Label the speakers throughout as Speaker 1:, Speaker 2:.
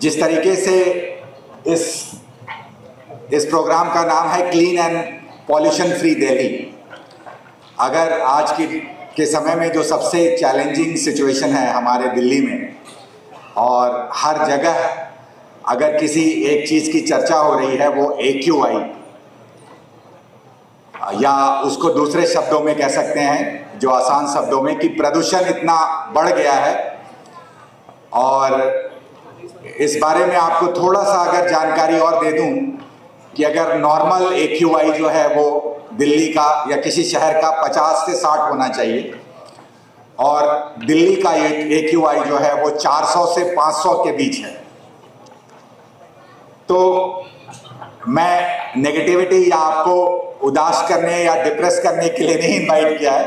Speaker 1: जिस तरीके से इस प्रोग्राम का नाम है clean and pollution free Delhi. अगर आज के समय में जो सबसे चैलेंजिंग सिचुएशन है हमारे दिल्ली में, और हर जगह अगर किसी एक चीज़ की चर्चा हो रही है वो AQI, या उसको दूसरे शब्दों में कह सकते हैं, जो आसान शब्दों में, कि प्रदूषण इतना बढ़ गया है। और इस बारे में आपको थोड़ा सा अगर जानकारी और दे दूं कि अगर नॉर्मल AQI जो है वो दिल्ली का या किसी शहर का 50 से 60 होना चाहिए, और दिल्ली का AQI जो है वो 400 से 500 के बीच है। तो मैं नेगेटिविटी या आपको उदास करने या डिप्रेस करने के लिए नहीं इनवाइट किया है।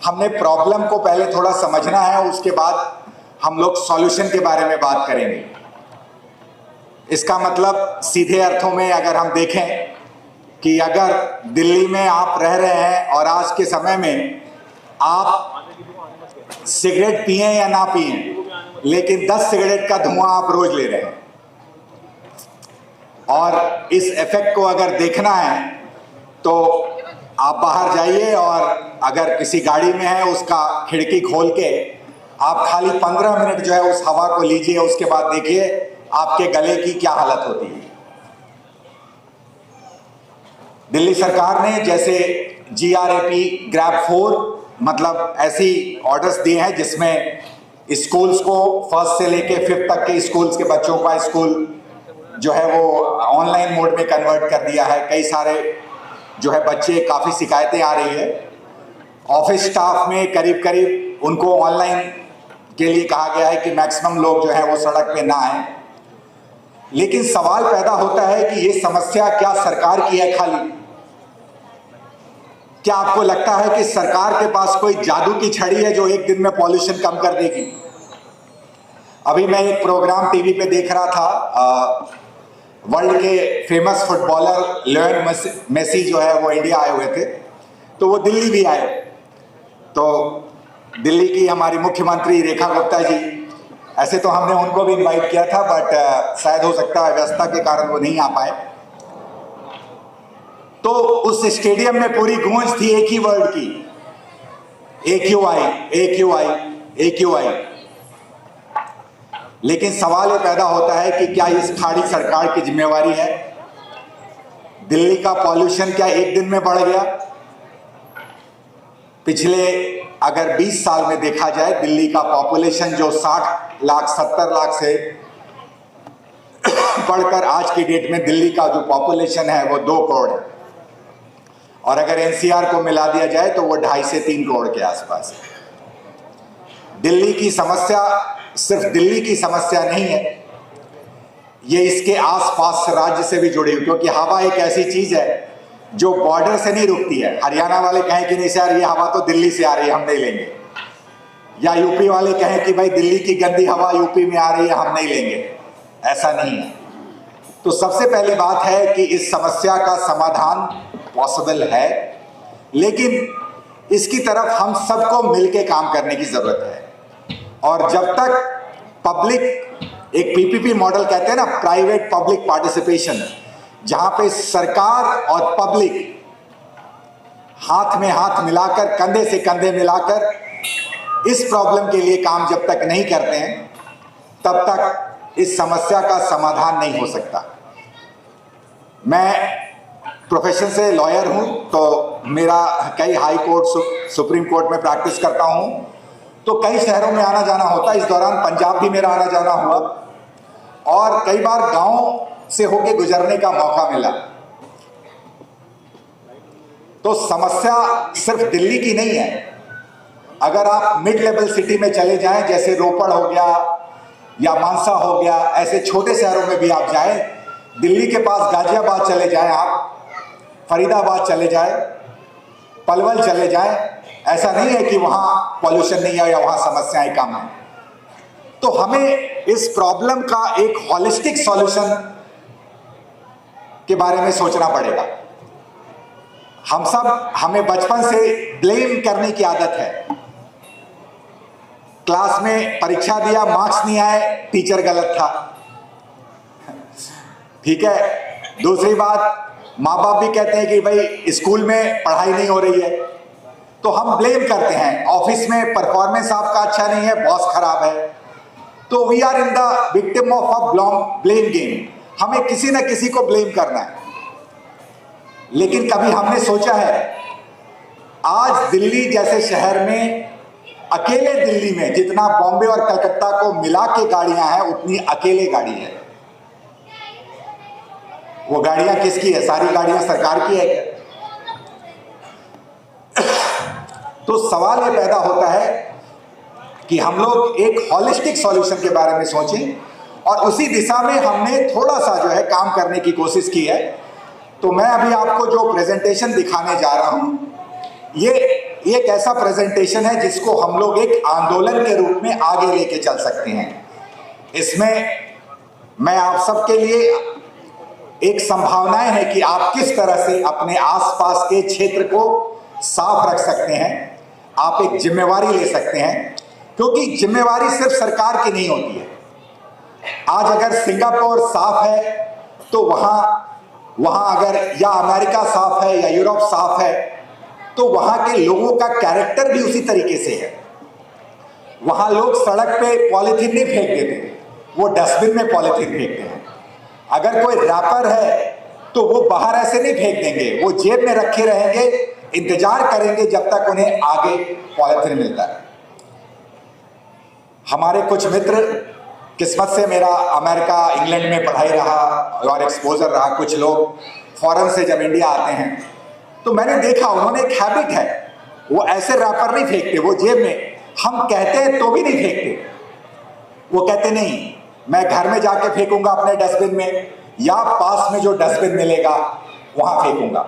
Speaker 1: हमने प्रॉब्लम को पहले थोड़ा समझना है, उसके बाद हम लोग सॉल्यूशन के बारे में बात करेंगे। इसका मतलब सीधे अर्थों में अगर हम देखें कि अगर दिल्ली में आप रह रहे हैं और आज के समय में आप सिगरेट पिए या ना पिए, लेकिन 10 सिगरेट का धुआं आप रोज ले रहे हैं, और इस इफेक्ट को अगर देखना है तो आप बाहर जाइए और अगर किसी गाड़ी में है उसका खिड़की खोल के आप खाली 15 मिनट जो है उस हवा को लीजिए, उसके बाद देखिए आपके गले की क्या हालत होती है। दिल्ली सरकार ने जैसे GRAP ग्रैब 4 मतलब ऐसी ऑर्डर्स दिए हैं जिसमें स्कूल्स को 1st से लेके 5th तक के स्कूल्स के बच्चों का स्कूल जो है वो ऑनलाइन मोड में कन्वर्ट कर दिया है। कई सारे जो है बच्चे, काफ़ी शिकायतें आ रही है। ऑफिस स्टाफ में करीब करीब उनको ऑनलाइन के लिए कहा गया है कि मैक्सिमम लोग जो है वो सड़क पे ना आए। लेकिन सवाल पैदा होता है कि ये समस्या क्या सरकार की है खाली? क्या आपको लगता है कि सरकार के पास कोई जादू की छड़ी है जो एक दिन में पॉल्यूशन कम कर देगी? अभी मैं एक प्रोग्राम टीवी पे देख रहा था, वर्ल्ड के फेमस फुटबॉलर लियोनेल मेसी जो है वो इंडिया आए हुए थे, तो वो दिल्ली भी आए। तो दिल्ली की हमारी मुख्यमंत्री रेखा गुप्ता जी, ऐसे तो हमने उनको भी इनवाइट किया था, बट शायद हो सकता है व्यवस्था के कारण वो नहीं आ पाए। तो उस स्टेडियम में पूरी गूंज थी एक ही वर्ड की, AQI AQI AQI। लेकिन सवाल ये पैदा होता है कि क्या इस खाड़ी सरकार की जिम्मेवारी है? दिल्ली का पॉल्यूशन क्या एक दिन में बढ़ गया? पिछले अगर 20 साल में देखा जाए, दिल्ली का पॉपुलेशन जो 60 लाख 70 लाख से बढ़कर आज की डेट में दिल्ली का जो पॉपुलेशन है वो 2 करोड़ है, और अगर NCR को मिला दिया जाए तो वो 2.5 से 3 करोड़ के आसपास है। दिल्ली की समस्या सिर्फ दिल्ली की समस्या नहीं है, ये इसके आसपास राज्य से भी जुड़ी हुई, क्योंकि हवा एक ऐसी चीज है जो बॉर्डर से नहीं रुकती है। हरियाणा वाले कहें कि नहीं सर ये हवा तो दिल्ली से आ रही है, हम नहीं लेंगे, या यूपी वाले कहें कि भाई दिल्ली की गंदी हवा यूपी में आ रही है, हम नहीं लेंगे, ऐसा नहीं है। तो सबसे पहली बात है कि इस समस्या का समाधान पॉसिबल है, लेकिन इसकी तरफ हम सबको मिलकर काम करने की जरूरत है। और जब तक पब्लिक, एक PPP मॉडल कहते हैं ना, प्राइवेट पब्लिक पार्टिसिपेशन, जहां पे सरकार और पब्लिक हाथ में हाथ मिलाकर, कंधे से कंधे मिलाकर इस प्रॉब्लम के लिए काम जब तक नहीं करते हैं, तब तक इस समस्या का समाधान नहीं हो सकता। मैं प्रोफेशन से लॉयर हूं, तो मेरा कई हाई कोर्ट, सुप्रीम कोर्ट में प्रैक्टिस करता हूं, तो कई शहरों में आना जाना होता है। इस दौरान पंजाब भी मेरा आना जाना हुआ, और कई बार गांव से होके गुजरने का मौका मिला। तो समस्या सिर्फ दिल्ली की नहीं है। अगर आप मिड लेवल सिटी में चले जाएं, जैसे रोपड़ हो गया या मानसा हो गया, ऐसे छोटे शहरों में भी आप जाएं, दिल्ली के पास गाजियाबाद चले जाएं, आप फरीदाबाद चले जाएं, पलवल चले जाएं, ऐसा नहीं है कि वहां पॉल्यूशन नहीं है या वहां समस्याएं कम है। तो हमें इस प्रॉब्लम का एक हॉलिस्टिक सॉल्यूशन के बारे में सोचना पड़ेगा। हमें बचपन से ब्लेम करने की आदत है। क्लास में परीक्षा दिया, मार्क्स नहीं आए, टीचर गलत था। ठीक है। दूसरी बात, माँ बाप भी कहते हैं कि भाई स्कूल में पढ़ाई नहीं हो रही है, तो हम ब्लेम करते हैं, ऑफिस में परफॉर्मेंस आपका अच्छा नहीं है, बॉस खराब है, तो we are in the victim of a blame game. हमें किसी न किसी को ब्लेम करना है। लेकिन कभी हमने सोचा है, आज दिल्ली जैसे शहर में, अकेले दिल्ली में जितना बॉम्बे और कलकत्ता को मिला के गाड़ियां हैं, उतनी अकेले गाड़ी है। वो गाड़ियां किसकी है? सारी गाड़ियां सरकार की है क्या? तो सवाल ये पैदा होता है कि हम लोग एक हॉलिस्टिक सॉल्यूशन के बारे में सोचें, और उसी दिशा में हमने थोड़ा सा जो है काम करने की कोशिश की है। तो मैं अभी आपको जो प्रेजेंटेशन दिखाने जा रहा हूं, ये एक ऐसा प्रेजेंटेशन है जिसको हम लोग एक आंदोलन के रूप में आगे लेके चल सकते हैं। इसमें मैं आप सबके लिए एक संभावनाएं है कि आप किस तरह से अपने आसपास के क्षेत्र को साफ रख सकते हैं। आप एक जिम्मेवारी ले सकते हैं, क्योंकि जिम्मेवारी सिर्फ सरकार की नहीं होती है। आज अगर सिंगापुर साफ है तो वहां अगर या अमेरिका साफ है या यूरोप साफ है, तो वहां के लोगों का कैरेक्टर भी उसी तरीके से है। वहां लोग सड़क पे पॉलिथीन नहीं फेंक देते, वो डस्टबिन में पॉलिथीन फेंकते हैं। अगर कोई रैपर है तो वो बाहर ऐसे नहीं फेंक देंगे, वो जेब में रखे रहेंगे, इंतजार करेंगे जब तक उन्हें आगे पॉलिथीन मिलता है। हमारे कुछ मित्र, किस्मत से मेरा अमेरिका इंग्लैंड में पढ़ाई रहा और एक्सपोजर रहा, कुछ लोग फॉरेन से जब इंडिया आते हैं तो मैंने देखा उन्होंने एक हैबिट है, वो ऐसे रैपर नहीं फेंकते, वो जेब में, हम कहते हैं तो भी नहीं फेंकते। वो कहते नहीं, मैं घर में जाके फेंकूंगा अपने डस्टबिन में, या पास में जो डस्टबिन मिलेगा वहां फेंकूंगा।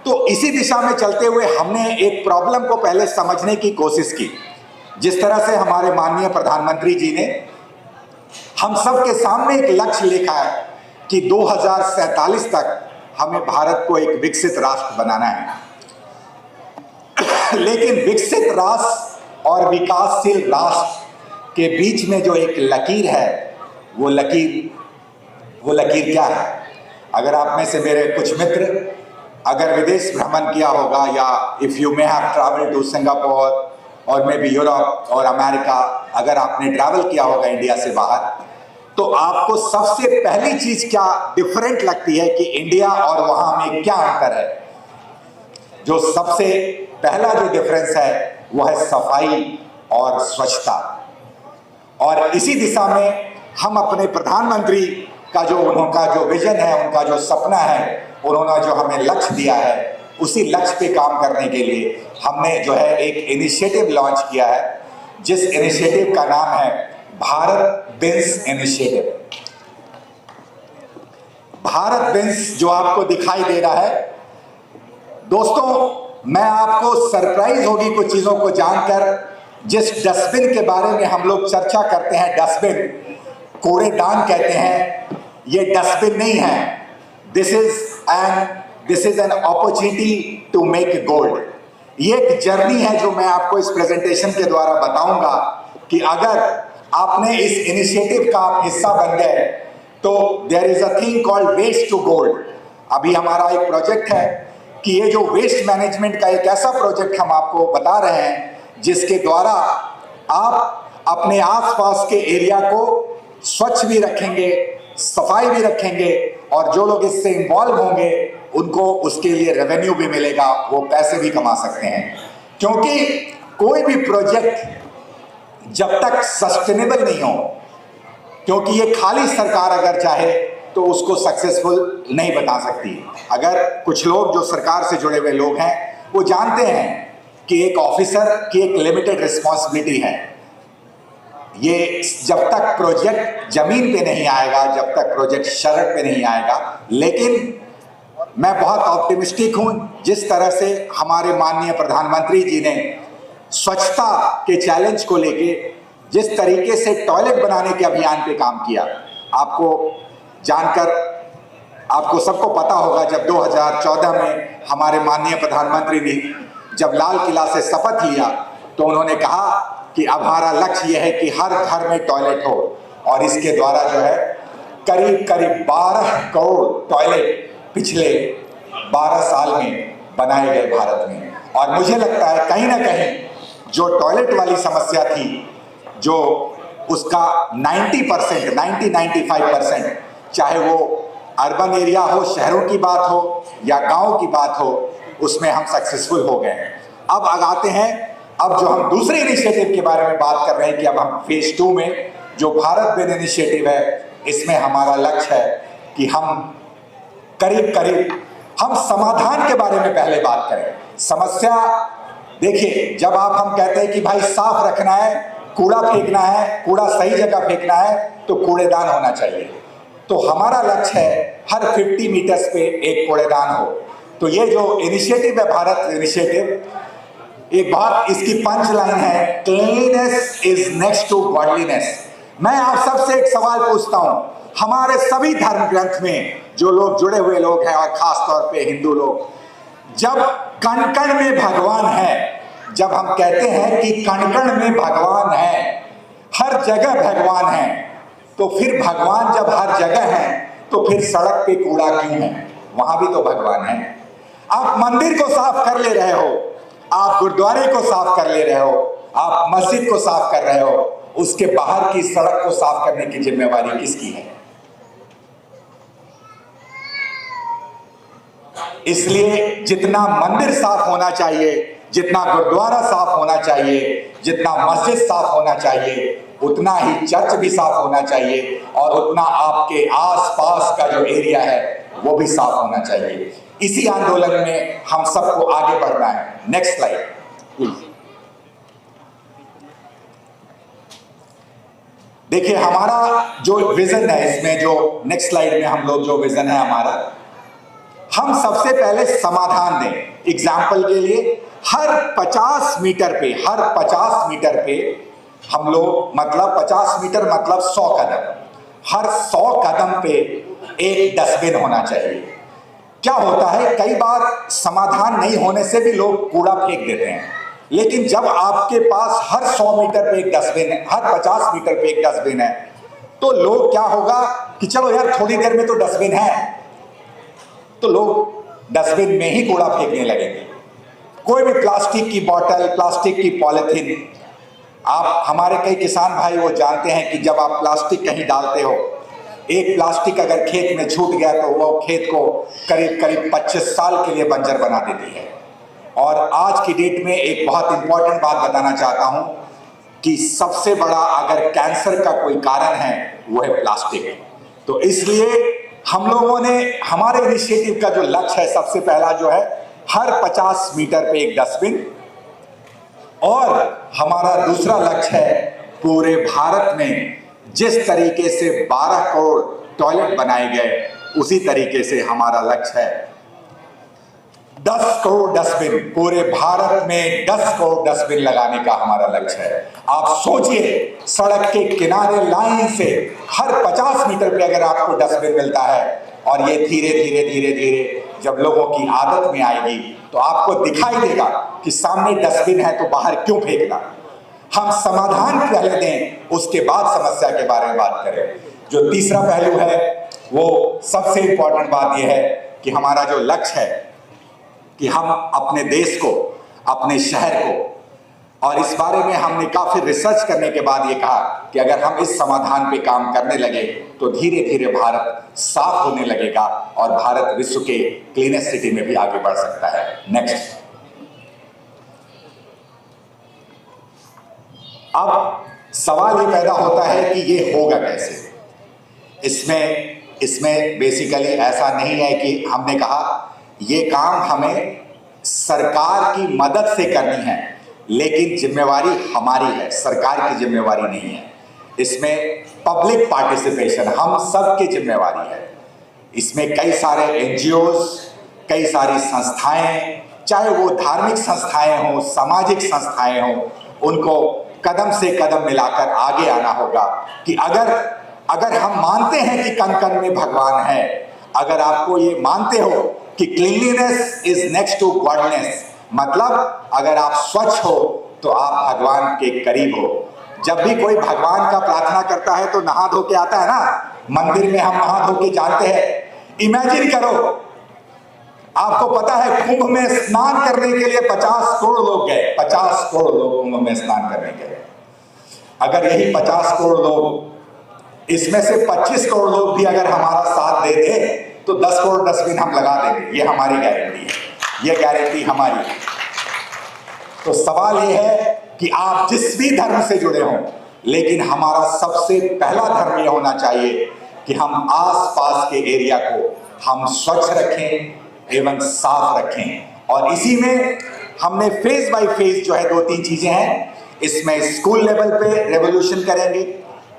Speaker 1: तो इसी दिशा में चलते हुए हमने एक प्रॉब्लम को पहले समझने की कोशिश की। जिस तरह से हमारे माननीय प्रधानमंत्री जी ने हम सबके सामने एक लक्ष्य लिखा है कि 2047 तक हमें भारत को एक विकसित राष्ट्र बनाना है। लेकिन विकसित राष्ट्र और विकासशील राष्ट्र के बीच में जो एक लकीर है, वो लकीर क्या है? अगर आप में से मेरे कुछ मित्र अगर विदेश भ्रमण किया होगा, या if you may have travel to Singapore और मे बी यूरोप और अमेरिका, अगर आपने ट्रैवल किया होगा इंडिया से बाहर, तो आपको सबसे पहली चीज क्या डिफरेंट लगती है कि इंडिया और वहां में क्या अंतर है? जो सबसे पहला जो डिफरेंस है वो है सफाई और स्वच्छता। और इसी दिशा में हम अपने प्रधानमंत्री का उनका जो विजन है, उनका जो सपना है, उन्होंने जो हमें लक्ष्य दिया है, उसी लक्ष्य पे काम करने के लिए हमने जो है एक इनिशिएटिव लॉन्च किया है, जिस इनिशिएटिव का नाम है Bharat beans initiative. Bharat beans जो आपको दिखाई दे रहा है, दोस्तों मैं आपको सरप्राइज होगी कुछ चीजों को जानकर। जिस डस्टबिन के बारे में हम लोग चर्चा करते हैं, डस्टबिन, कूड़ेदान कहते हैं, ये डस्टबिन नहीं है। This is an opportunity to make gold. ये एक जर्नी है जो मैं आपको इस प्रेजेंटेशन के द्वारा बताऊंगा कि अगर आपने इस इनिशिएटिव का हिस्सा बन गए तो there is a thing called waste to gold. अभी हमारा एक प्रोजेक्ट है कि ये जो वेस्ट मैनेजमेंट का एक ऐसा प्रोजेक्ट हम आपको बता रहे हैं जिसके द्वारा आप अपने आसपास के एरिया को स्वच्छ भी रखेंगे, सफाई भी रखेंगे, और जो लोग इससे इन्वॉल्व होंगे उनको उसके लिए रेवेन्यू भी मिलेगा, वो पैसे भी कमा सकते हैं। क्योंकि कोई भी प्रोजेक्ट जब तक सस्टेनेबल नहीं हो, क्योंकि ये खाली सरकार अगर चाहे तो उसको सक्सेसफुल नहीं बता सकती। अगर कुछ लोग जो सरकार से जुड़े हुए लोग हैं वो जानते हैं कि एक ऑफिसर की एक लिमिटेड रिस्पॉन्सिबिलिटी है। ये जब तक प्रोजेक्ट जमीन पे नहीं आएगा, जब तक प्रोजेक्ट सड़क पे नहीं आएगा। लेकिन मैं बहुत ऑप्टिमिस्टिक हूं, जिस तरह से हमारे माननीय प्रधानमंत्री जी ने स्वच्छता के चैलेंज को लेके जिस तरीके से टॉयलेट बनाने के अभियान पे काम किया, आपको जानकर आपको सबको पता होगा जब 2014 में हमारे माननीय प्रधानमंत्री ने जब लाल किला से शपथ लिया तो उन्होंने कहा कि अब हमारा लक्ष्य यह है कि हर घर में टॉयलेट हो, और इसके द्वारा जो है करीब करीब 12 करोड़ टॉयलेट पिछले 12 साल में बनाए गए भारत में। और मुझे लगता है कहीं ना कहीं जो टॉयलेट वाली समस्या थी, जो उसका 90%, 90-95%, चाहे वो अर्बन एरिया हो, शहरों की बात हो या गांव की बात हो, उसमें हम सक्सेसफुल हो गए हैं। अब आते हैं, अब जो हम दूसरे इनिशिएटिव के बारे में बात कर रहे हैं कि अब हम फेज 2 में जो भारत बिन इनिशिएटिव है, इसमें हमारा लक्ष्य है कि हम करीब करीब हम समाधान के बारे में पहले बात करें। समस्या देखिए, जब हम कहते हैं कि भाई साफ रखना है, कूड़ा फेंकना है, कूड़ा सही जगह फेंकना है, तो कूड़ेदान होना चाहिए। तो हमारा लक्ष्य है हर 50 मीटर्स पे एक कूड़ेदान हो। तो ये जो इनिशिएटिव है भारत इनिशिएटिव, एक बात इसकी पंच लाइन है, cleanliness is next to godliness. मैं आप सबसे एक सवाल पूछता हूं, हमारे सभी धर्म ग्रंथ में जो लोग जुड़े हुए लोग हैं और खास तौर पे हिंदू लोग, जब कण कण में भगवान है, जब हम कहते हैं कि कण कण में भगवान है, हर जगह भगवान है, तो फिर भगवान जब हर जगह है तो फिर सड़क पे कूड़ा क्यों है? वहां भी तो भगवान है। आप मंदिर को साफ कर ले रहे हो, आप गुरुद्वारे को साफ कर ले रहे हो, आप मस्जिद को साफ कर रहे हो, उसके बाहर की सड़क को साफ करने की जिम्मेवारी किसकी है? इसलिए जितना मंदिर साफ होना चाहिए, जितना गुरुद्वारा साफ होना चाहिए, जितना मस्जिद साफ होना चाहिए, उतना ही चर्च भी साफ होना चाहिए और उतना आपके आसपास का जो एरिया है वो भी साफ होना चाहिए। इसी आंदोलन में हम सबको आगे बढ़ना है। Next slide please. देखिए हमारा जो विजन है, इसमें जो नेक्स्ट स्लाइड में हम लोग जो विजन है हमारा, हम सबसे पहले समाधान दें। एग्जाम्पल के लिए हर 50 मीटर पे हम लोग, मतलब 50 मीटर मतलब 100 कदम, हर 100 कदम पे एक डस्टबिन होना चाहिए। क्या होता है, कई बार समाधान नहीं होने से भी लोग कूड़ा फेंक देते हैं, लेकिन जब आपके पास हर 100 मीटर पे एक डस्टबिन है, हर 50 मीटर पे एक डस्टबिन है, तो लोग क्या होगा कि चलो यार थोड़ी देर में तो डस्टबिन है, तो लोग डस्टबिन में ही कूड़ा फेंकने लगेंगे। कोई भी प्लास्टिक की बोतल, प्लास्टिक की पॉलिथीन, आप हमारे कई किसान भाई वो जानते हैं कि जब आप प्लास्टिक कहीं डालते हो, एक प्लास्टिक अगर खेत में छूट गया तो वो खेत को करीब करीब 25 साल के लिए बंजर बना देती है। और आज की डेट में एक बहुत इंपॉर्टेंट बात बताना चाहता हूं कि सबसे बड़ा अगर कैंसर का कोई कारण है वो है प्लास्टिक। तो इसलिए हम लोगों ने, हमारे इनिशिएटिव का जो लक्ष्य है, सबसे पहला जो है हर 50 मीटर पे एक डस्टबिन, और हमारा दूसरा लक्ष्य है पूरे भारत में जिस तरीके से 12 करोड़ टॉयलेट बनाए गए, उसी तरीके से हमारा लक्ष्य है 10 करोड़ डस्टबिन, पूरे भारत में 10 करोड़ डस्टबिन लगाने का हमारा लक्ष्य है। आप सोचिए, सड़क के किनारे लाइन से हर 50 मीटर पे अगर आपको डस्टबिन मिलता है, और ये धीरे धीरे धीरे धीरे जब लोगों की आदत में आएगी तो आपको दिखाई देगा कि सामने डस्टबिन है तो बाहर क्यों फेंकना। हम समाधान पहले दें, उसके बाद समस्या के बारे में बात करें। जो तीसरा पहलू है वो सबसे इंपॉर्टेंट बात यह है कि हमारा जो लक्ष्य है कि हम अपने देश को, अपने शहर को, और इस बारे में हमने काफी रिसर्च करने के बाद ये कहा कि अगर हम इस समाधान पे काम करने लगे तो धीरे धीरे भारत साफ होने लगेगा और भारत विश्व के क्लीनेस्ट सिटी में भी आगे बढ़ सकता है। नेक्स्ट। अब सवाल ये पैदा होता है कि ये होगा कैसे। इसमें बेसिकली ऐसा नहीं है कि हमने कहा ये काम हमें सरकार की मदद से करनी है, लेकिन जिम्मेवारी हमारी है, सरकार की जिम्मेवारी नहीं है। इसमें पब्लिक पार्टिसिपेशन हम सब की जिम्मेवारी है। इसमें कई सारे एनजीओज, कई सारी संस्थाएं, चाहे वो धार्मिक संस्थाएं हों, सामाजिक संस्थाएं हों, उनको कदम से कदम मिलाकर आगे आना होगा कि अगर हम मानते हैं कि कण कण में भगवान है, अगर आपको ये मानते हो कि cleanliness is next to godness, मतलब अगर आप स्वच्छ हो तो आप भगवान के करीब हो। जब भी कोई भगवान का प्रार्थना करता है तो नहा धो के आता है ना, मंदिर में हम नहा धो के जानते हैं। इमेजिन करो, आपको पता है कुंभ में स्नान करने के लिए 50 करोड़ लोग गए, 50 करोड़ लोग कुंभ में स्नान करने गए। अगर यही 50 करोड़ लोग, इसमें से 25 करोड़ लोग भी अगर हमारा साथ दे दे तो 10 करोड़ डस्टबिन हम लगा देंगे। ये हमारी गारंटी है, ये गारंटी हमारी है। तो सवाल ये है कि आप जिस भी धर्म से जुड़े हों, लेकिन हमारा सबसे पहला धर्म यह होना चाहिए कि हम आसपास के एरिया को हम स्वच्छ रखें एवं साफ रखें। और इसी में हमने फेज बाय फेज जो है 2-3 चीजें हैं, इसमें स्कूल लेवल पे रेवोल्यूशन करेंगे,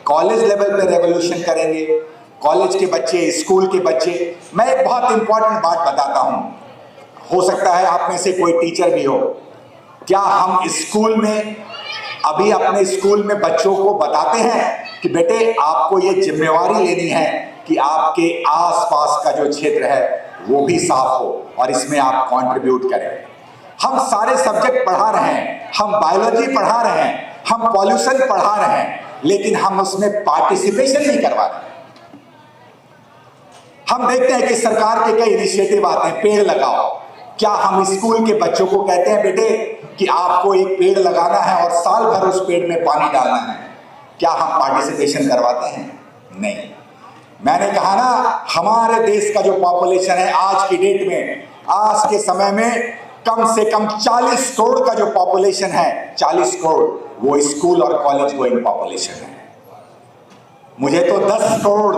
Speaker 1: कॉलेज लेवल पे रेवोल्यूशन करेंगे, कॉलेज के बच्चे, स्कूल के बच्चे। मैं एक बहुत इंपॉर्टेंट बात बताता हूं, हो सकता है आप में से कोई टीचर भी हो। क्या हम स्कूल में, अभी अपने स्कूल में बच्चों को बताते हैं कि बेटे आपको ये जिम्मेवारी लेनी है कि आपके आसपास का जो क्षेत्र है वो भी साफ हो और इसमें आप कंट्रीब्यूट करें? हम सारे सब्जेक्ट पढ़ा रहे हैं, हम बायोलॉजी पढ़ा रहे हैं, हम पॉल्यूशन पढ़ा रहे हैं, लेकिन हम उसमें पार्टिसिपेशन नहीं करवा रहे। हम देखते हैं कि सरकार के कई इनिशिएटिव आते हैं, पेड़ लगाओ। क्या हम स्कूल के बच्चों को कहते हैं बेटे कि आपको एक पेड़ लगाना है और साल भर उस पेड़ में पानी डालना है? क्या हम पार्टिसिपेशन करवाते हैं? नहीं। मैंने कहा ना, हमारे देश का जो पॉपुलेशन है आज की डेट में, आज के समय में कम से कम 40 करोड़ का जो पॉपुलेशन है, 40 करोड़ वो स्कूल और कॉलेज गोइंग पॉपुलेशन है। मुझे तो 10 करोड़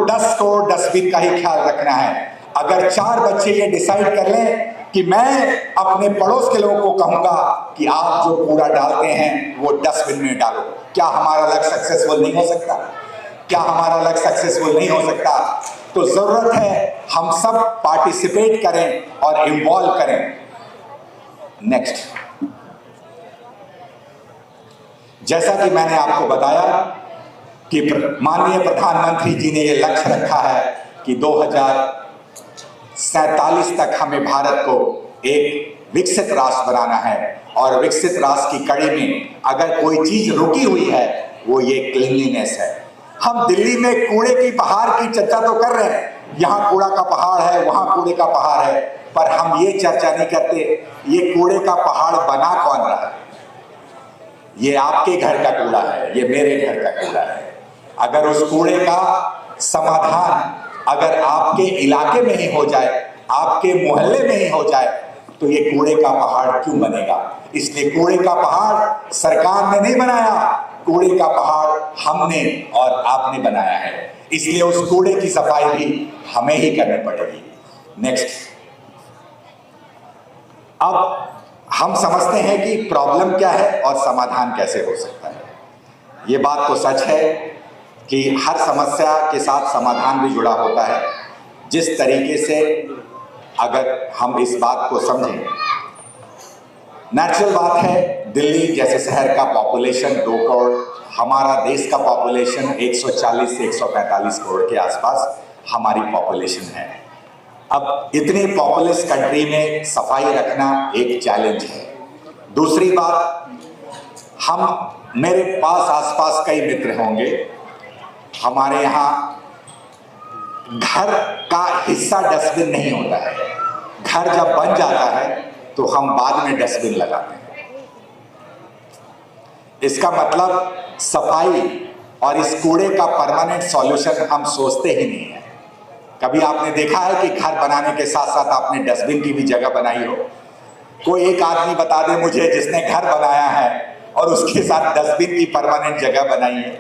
Speaker 1: डस्टबिन का ही ख्याल रखना है। अगर 4 बच्चे ये डिसाइड कर लें कि मैं अपने पड़ोस के लोगों को कहूंगा कि आप जो कूड़ा डालते हैं वो डस्टबिन में डालो, क्या हमारा लक्ष्य सक्सेसफुल नहीं हो सकता? क्या हमारा लक्ष्य सक्सेसफुल नहीं हो सकता? तो जरूरत है हम सब पार्टिसिपेट करें और इन्वॉल्व करें। नेक्स्ट, जैसा कि मैंने आपको बताया कि माननीय प्रधानमंत्री जी ने यह लक्ष्य रखा है कि 2047 तक हमें भारत को एक विकसित राष्ट्र बनाना है। और विकसित राष्ट्र की कड़ी में अगर कोई चीज रुकी हुई है वो ये क्लीनलीनेस है। हम दिल्ली में कूड़े की पहाड़ की चर्चा तो कर रहे हैं, यहाँ कूड़ा का पहाड़ है, वहां कूड़े का पहाड़ है, पर हम ये चर्चा नहीं करते ये कूड़े का पहाड़ बना कौन रहा है। ये आपके घर का कूड़ा है, ये मेरे घर का कूड़ा है। अगर उस कूड़े का समाधान अगर आपके इलाके में ही हो जाए, आपके मोहल्ले में ही हो जाए, तो ये कूड़े का पहाड़ क्यों बनेगा? इसलिए कूड़े का पहाड़ सरकार ने नहीं बनाया, कूड़े का पहाड़ हमने और आपने बनाया है। इसलिए उस कूड़े की सफाई भी हमें ही करनी पड़ेगी। नेक्स्ट, अब हम समझते हैं कि प्रॉब्लम क्या है और समाधान कैसे हो सकता है। ये बात तो सच है कि हर समस्या के साथ समाधान भी जुड़ा होता है। जिस तरीके से अगर हम इस बात को समझें, नेचुरल बात है, दिल्ली जैसे शहर का पॉपुलेशन 2 करोड़, हमारा देश का पॉपुलेशन 140 से 145 करोड़ के आसपास हमारी पॉपुलेशन है। अब इतनी पॉपुलस कंट्री में सफाई रखना एक चैलेंज है। दूसरी बात, मेरे पास आसपास कई मित्र होंगे, हमारे यहाँ घर का हिस्सा डस्टबिन नहीं होता है। घर जब बन जाता है तो हम बाद में डस्टबिन लगाते हैं। इसका मतलब सफाई और इस कूड़े का परमानेंट सॉल्यूशन हम सोचते ही नहीं है। कभी आपने देखा है कि घर बनाने के साथ साथ आपने डस्टबिन की भी जगह बनाई हो? कोई एक आदमी बता दे मुझे जिसने घर बनाया है और उसके साथ डस्टबिन की परमानेंट जगह बनाई है।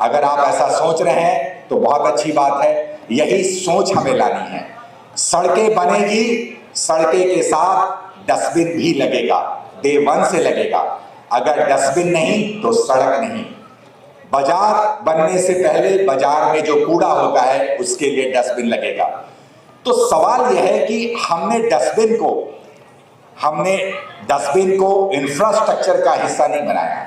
Speaker 1: अगर आप ऐसा सोच रहे हैं तो बहुत अच्छी बात है, यही सोच हमें लानी है। सड़कें बनेगी, सड़कें के साथ डस्टबिन भी लगेगा, डे 1 से लगेगा। अगर डस्टबिन नहीं तो सड़क नहीं। बाजार बनने से पहले बाजार में जो कूड़ा होता है उसके लिए डस्टबिन लगेगा। तो सवाल यह है कि हमने डस्टबिन को इंफ्रास्ट्रक्चर का हिस्सा नहीं बनाया।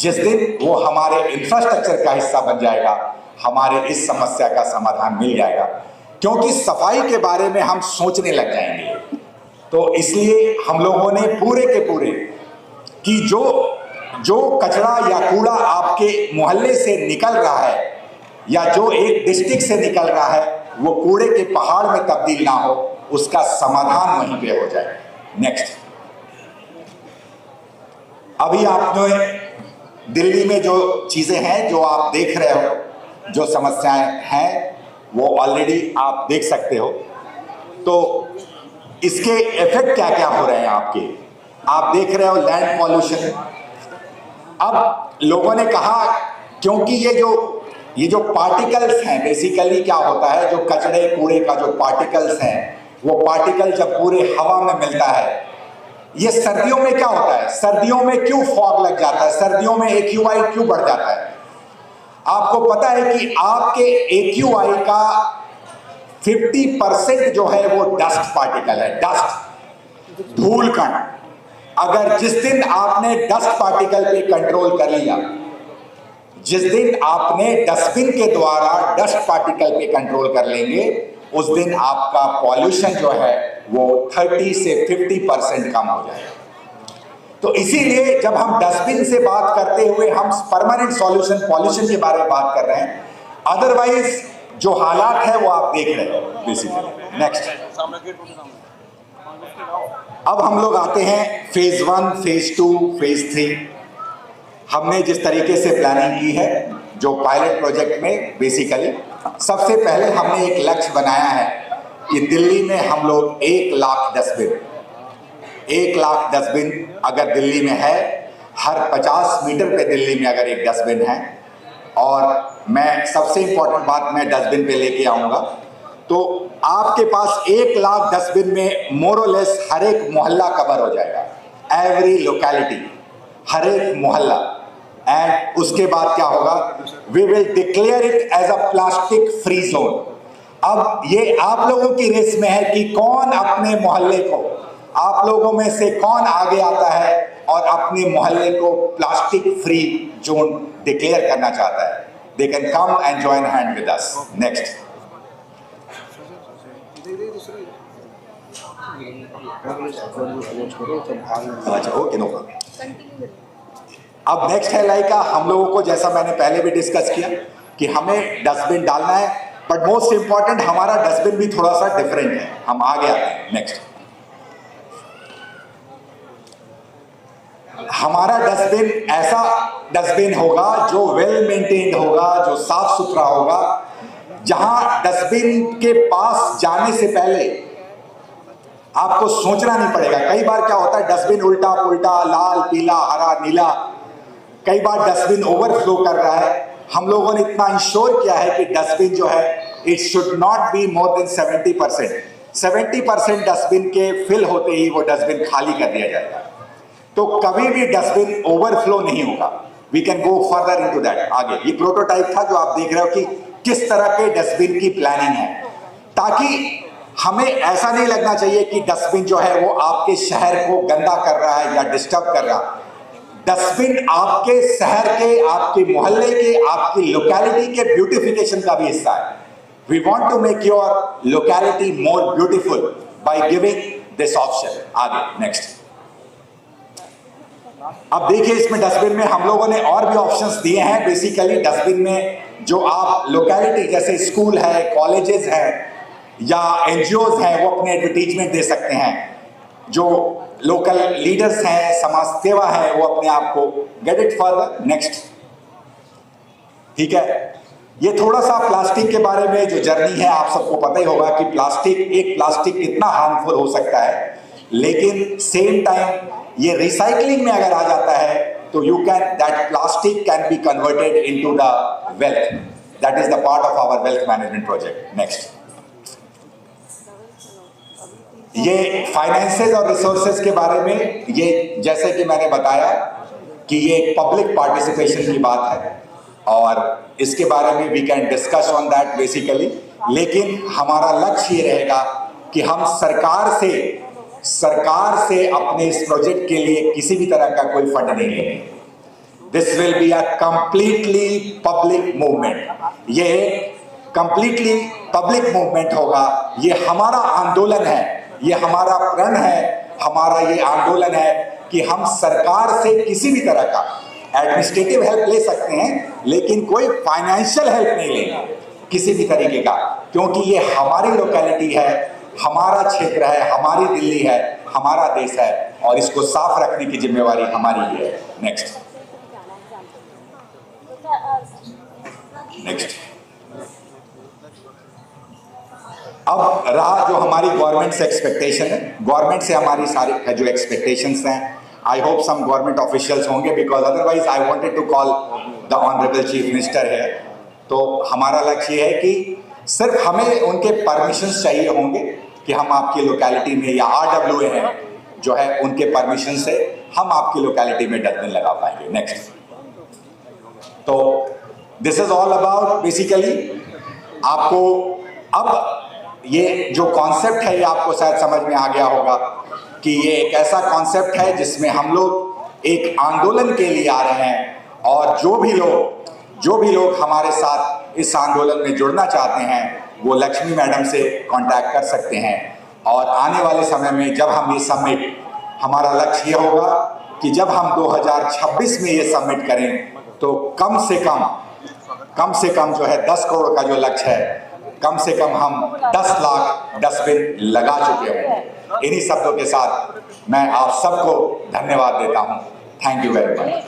Speaker 1: जिस दिन वो हमारे इंफ्रास्ट्रक्चर का हिस्सा बन जाएगा, हमारे इस समस्या का समाधान मिल जाएगा। क्योंकि सफाई के बारे में हम सोचने लग जाएंगे, तो इसलिए हम लोगों ने पूरे के पूरे कि जो कचरा या कूड़ा आपके मोहल्ले से निकल रहा है या जो एक डिस्ट्रिक्ट से निकल रहा है वो कूड़े के पहाड़ में तब्दील ना हो, उसका समाधान वहीं पे हो जाए। नेक्स्ट, अभी आपने दिल्ली में जो चीजें हैं, जो आप देख रहे हो, जो समस्याएं हैं, वो ऑलरेडी आप देख सकते हो। तो इसके इफेक्ट क्या क्या हो रहे हैं आपके, आप देख रहे हो लैंड पॉल्यूशन। अब लोगों ने कहा क्योंकि ये जो पार्टिकल्स हैं, बेसिकली क्या होता है, जो कचड़े कूड़े का जो पार्टिकल्स हैं, वो पार्टिकल जब पूरे हवा में मिलता है, ये सर्दियों में क्या होता है, सर्दियों में क्यों फॉग लग जाता है, सर्दियों में AQI क्यों बढ़ जाता है? आपको पता है कि आपके AQI का 50% जो है वो डस्ट पार्टिकल है, डस्ट, धूल कण। अगर जिस दिन आपने डस्ट पार्टिकल पे कंट्रोल कर लिया, जिस दिन आपने डस्टबिन के द्वारा डस्ट पार्टिकल पे कंट्रोल कर लेंगे, उस दिन आपका पॉल्यूशन जो है वो 30 से 50% कम हो जाएगा। तो इसीलिए जब हम डस्टबिन से बात करते हुए हम परमानेंट सॉल्यूशन पॉल्यूशन के बारे में बात कर रहे हैं, अदरवाइज जो हालात है वो आप देख रहे हो बेसिकली। नेक्स्ट, अब हम लोग आते हैं फेज 1, फेज 2, फेज 3। हमने जिस तरीके से प्लानिंग की है जो पायलट प्रोजेक्ट में, बेसिकली सबसे पहले हमने एक लक्ष्य बनाया है कि दिल्ली में हम लोग 1 लाख डस्टबिन अगर दिल्ली में है, हर 50 मीटर पे दिल्ली में अगर एक डस्टबिन है, और मैं सबसे इंपॉर्टेंट बात मैं डस्टबिन पे लेके आऊंगा, तो आपके पास 1 लाख डस्टबिन में मोरलेस हर एक मोहल्ला कवर हो जाएगा, एवरी लोकेलिटी, हर एक मोहल्ला। एंड उसके बाद क्या होगा, we will declare it as a plastic free zone. अब ये आप लोगों की रेस में है कि कौन अपने मोहल्ले को, आप लोगों में से कौन आगे आता है और अपने मोहल्ले को प्लास्टिक फ्री जोन डिक्लेयर करना चाहता है। They can come and join hand with us. Next, अच्छा ओके, नो प्रॉब्लम। अब नेक्स्ट है लाइका, हम लोगों को जैसा मैंने पहले भी डिस्कस किया कि हमें डस्टबिन डालना है, बट मोस्ट इंपॉर्टेंट हमारा डस्टबिन भी थोड़ा सा डिफरेंट है। हम आगे आते हैं। नेक्स्ट, हमारा डस्टबिन ऐसा डस्टबिन होगा जो वेल मेंटेन्ड होगा, जो साफ सुथरा होगा, जहां डस्टबिन के पास जाने से पहले आपको सोचना नहीं पड़ेगा। कई बार क्या होता है, डस्टबिन उल्टा पुल्टा, लाल पीला हरा नीला, कई बार डस्टबिन ओवरफ्लो कर रहा है। हम लोगों ने इतना इंश्योर किया है कि डस्टबिन जो है it should not be more than 70%। 70% dustbin के फिल होते ही वो डस्टबिन खाली कर दिया जाएगा, तो कभी भी डस्टबिन ओवरफ्लो नहीं होगा। We can go further into that. आगे ये प्रोटोटाइप था जो आप देख रहे हो कि किस तरह के डस्टबिन की प्लानिंग है, ताकि हमें ऐसा नहीं लगना चाहिए कि डस्टबिन जो है वो आपके शहर को गंदा कर रहा है या डिस्टर्ब कर रहा है। डस्टबिन आपके शहर के, आपके मोहल्ले के, आपकी लोकेलिटी के ब्यूटिफिकेशन का भी हिस्सा है। We want to make your locality more beautiful by giving this option. आगे नेक्स्ट, अब देखिए इसमें डस्टबिन में हम लोगों ने और भी ऑप्शंस दिए हैं। बेसिकली डस्टबिन में जो आप लोकेलिटी जैसे स्कूल है, कॉलेजेस हैं या NGOs हैं, वो अपने एडवर्टीजमेंट दे सकते हैं। जो लोकल लीडर्स हैं, समाज सेवा है, वो अपने आप को गेट इट फर्दर। नेक्स्ट, ठीक है, ये थोड़ा सा प्लास्टिक के बारे में जो जर्नी है, आप सबको पता ही होगा कि प्लास्टिक कितना हार्मफुल हो सकता है, लेकिन सेम टाइम ये रिसाइकलिंग में अगर आ जाता है तो you can, that plastic can be converted into the wealth. That is the part of our wealth management project. Next, ये फाइनेंसेस और रिसोर्सेज के बारे में, ये जैसे कि मैंने बताया कि ये पब्लिक पार्टिसिपेशन की बात है और इसके बारे में we can discuss on that basically, लेकिन हमारा लक्ष्य ये रहेगा कि हम सरकार से अपने इस प्रोजेक्ट के लिए किसी भी तरह का कोई फंड नहीं लेंगे। This will be a completely public movement. ये कंप्लीटली पब्लिक मूवमेंट होगा। ये हमारा आंदोलन है, ये हमारा प्रण है, हमारा ये आंदोलन है कि हम सरकार से किसी भी तरह का एडमिनिस्ट्रेटिव हेल्प ले सकते हैं, लेकिन कोई फाइनेंशियल हेल्प नहीं लेंगे किसी भी तरीके का, क्योंकि ये हमारी लोकेलिटी है, हमारा क्षेत्र है, हमारी दिल्ली है, हमारा देश है, और इसको साफ रखने की जिम्मेवारी हमारी ही है। नेक्स्ट अब रहा जो हमारी गवर्नमेंट से एक्सपेक्टेशन है। गवर्नमेंट से हमारी सारी जो एक्सपेक्टेशंस हैं, I hope some government officials होंगे, because otherwise I wanted to call the honourable chief minister है। तो हमारा लक्ष्य ये है कि सिर्फ हमें उनके परमिशंस चाहिए होंगे कि हम आपकी लोकेलिटी में, या RWA हैं जो है, उनके परमिशन से हम आपकी लोकेलिटी में डस्टबिन लगा पाएंगे। नेक्स्ट, तो this is all about basically आपको अब ये जो कॉन्सेप्ट है ये आपको शायद समझ में आ गया होगा कि ये एक ऐसा कॉन्सेप्ट है जिसमें हम लोग एक आंदोलन के लिए आ रहे हैं, और जो भी लोग हमारे साथ इस आंदोलन में जुड़ना चाहते हैं वो लक्ष्मी मैडम से कांटेक्ट कर सकते हैं। और आने वाले समय में जब हम ये सबमिट, हमारा लक्ष्य ये होगा कि जब हम 2026 में ये सबमिट करें तो कम से कम जो है 10 करोड़ का जो लक्ष्य है, कम से कम हम 10 लाख डस्टबिन लगा चुके होंगे। इन्हीं शब्दों के साथ मैं आप सबको धन्यवाद देता हूं। Thank you very much.